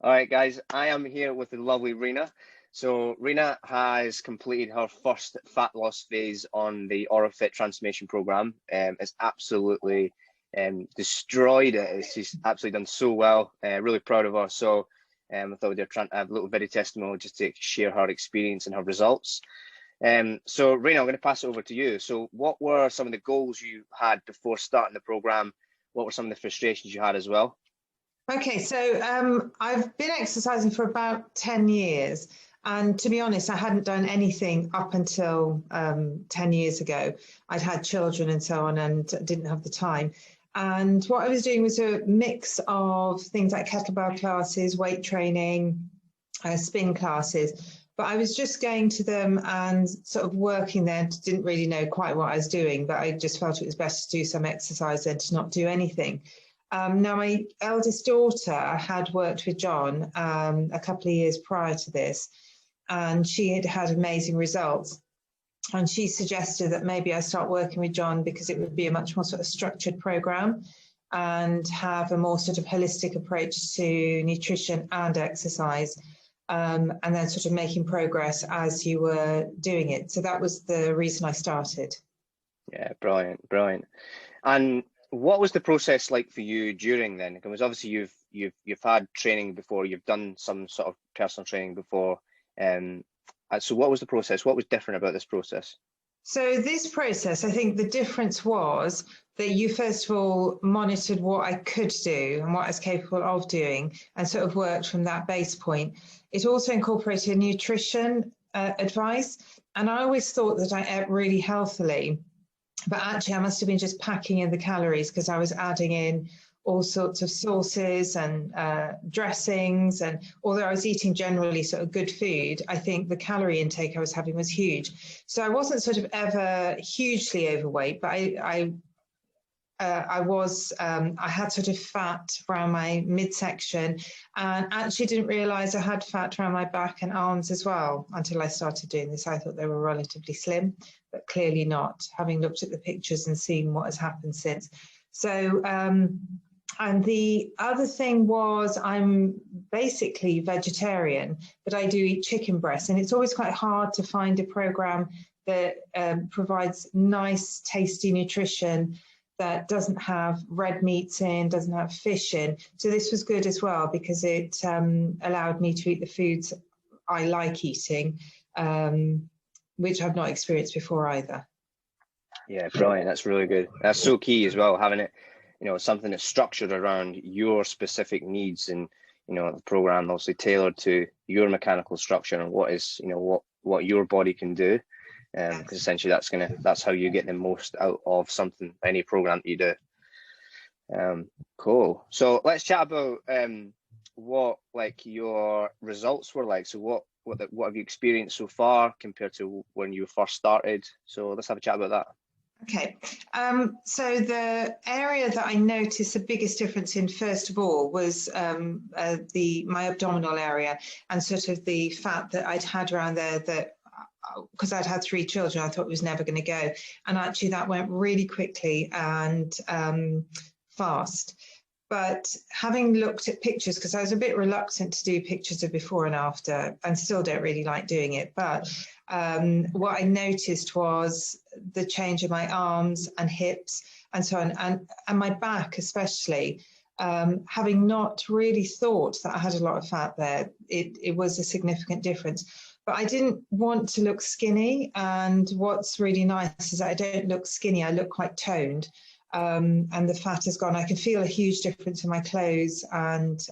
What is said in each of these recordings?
All right, guys, I am here with the lovely Rena. So Rena has completed her first fat loss phase on the OraFit transformation program. It's absolutely destroyed it. She's absolutely done so well. Really proud of her. So I thought we'd try to have a little video testimonial just to share her experience and her results. So Rena, I'm going to pass it over to you. So what were some of the goals you had before starting the program? What were some of the frustrations you had as well? Okay, so I've been exercising for about 10 years. And to be honest, I hadn't done anything up until 10 years ago. I'd had children and so on and didn't have the time. And what I was doing was a mix of things like kettlebell classes, weight training, spin classes. But I was just going to them and sort of working there, didn't really know quite what I was doing, but I just felt it was best to do some exercise than to not do anything. Now, my eldest daughter had worked with John a couple of years prior to this, and she had had amazing results. And she suggested that maybe I start working with John because it would be a much more sort of structured program and have a more sort of holistic approach to nutrition and exercise, and then sort of making progress as you were doing it. So that was the reason I started. Yeah, brilliant, brilliant. And what was the process like for you during then? Because obviously you've had training before, you've done some sort of personal training before. So what was the process? What was different about this process? So this process, I think the difference was that you first of all monitored what I could do and what I was capable of doing and sort of worked from that base point. It also incorporated nutrition advice. And I always thought that I ate really healthily. But actually, I must have been just packing in the calories because I was adding in all sorts of sauces and dressings. And although I was eating generally sort of good food, I think the calorie intake I was having was huge. So I wasn't sort of ever hugely overweight, but I had sort of fat around my midsection and actually didn't realize I had fat around my back and arms as well until I started doing this. I thought they were relatively slim, but clearly not, having looked at the pictures and seen what has happened since. So, and the other thing was I'm basically vegetarian, but I do eat chicken breast, and it's always quite hard to find a program that provides nice, tasty nutrition that doesn't have red meats in, doesn't have fish in. So this was good as well because it allowed me to eat the foods I like eating, which I've not experienced before either. Yeah, brilliant. That's really good. That's so key as well, having it, something that's structured around your specific needs and, the program obviously tailored to your mechanical structure and what is, what your body can do. Because essentially that's how you get the most out of something, any program that you do. Cool. So let's chat about what like your results were like. So what have you experienced so far compared to when you first started? So let's have a chat about that. Okay, so the area that I noticed the biggest difference in, first of all, was my abdominal area and sort of the fat that I'd had around there that, because I'd had 3 children, I thought it was never going to go. And actually that went really quickly and fast. But having looked at pictures, because I was a bit reluctant to do pictures of before and after, and still don't really like doing it, but what I noticed was the change in my arms and hips and so on, and my back especially. Having not really thought that I had a lot of fat there, it was a significant difference. But I didn't want to look skinny, and what's really nice is that I don't look skinny, I look quite toned. And the fat has gone. I can feel a huge difference in my clothes and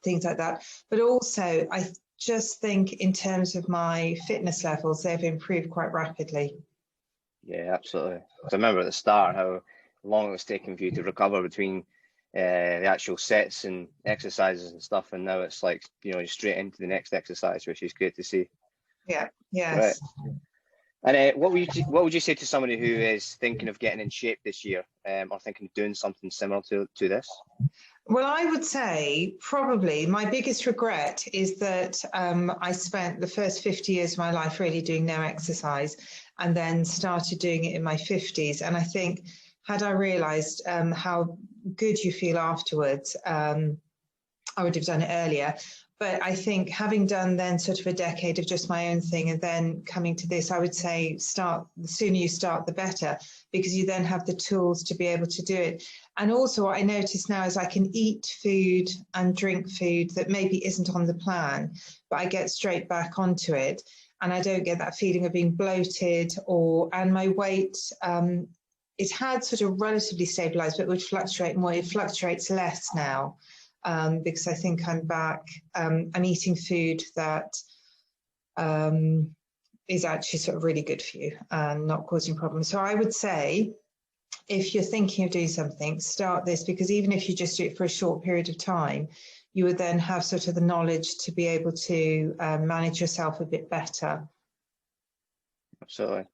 things like that. But also, I just think in terms of my fitness levels, they've improved quite rapidly. Yeah, absolutely. I remember at the start how long it was taking for you to recover between the actual sets and exercises and stuff, and now it's like you're straight into the next exercise, which is great to see. Yeah. Yes. Right. And what would you say to somebody who is thinking of getting in shape this year, or thinking of doing something similar to this? Well, I would say probably my biggest regret is that I spent the first 50 years of my life really doing no exercise and then started doing it in my 50s. And I think had I realised how good you feel afterwards, I would have done it earlier. But I think having done then sort of a decade of just my own thing and then coming to this, I would say the sooner you start, the better, because you then have the tools to be able to do it. And also what I notice now is I can eat food and drink food that maybe isn't on the plan, but I get straight back onto it. And I don't get that feeling of being bloated and my weight, it had sort of relatively stabilized, but would fluctuate more. It fluctuates less now. Because I think I'm back, I'm eating food that is actually sort of really good for you and not causing problems. So I would say, if you're thinking of doing something, start this, because even if you just do it for a short period of time, you would then have sort of the knowledge to be able to manage yourself a bit better. Absolutely.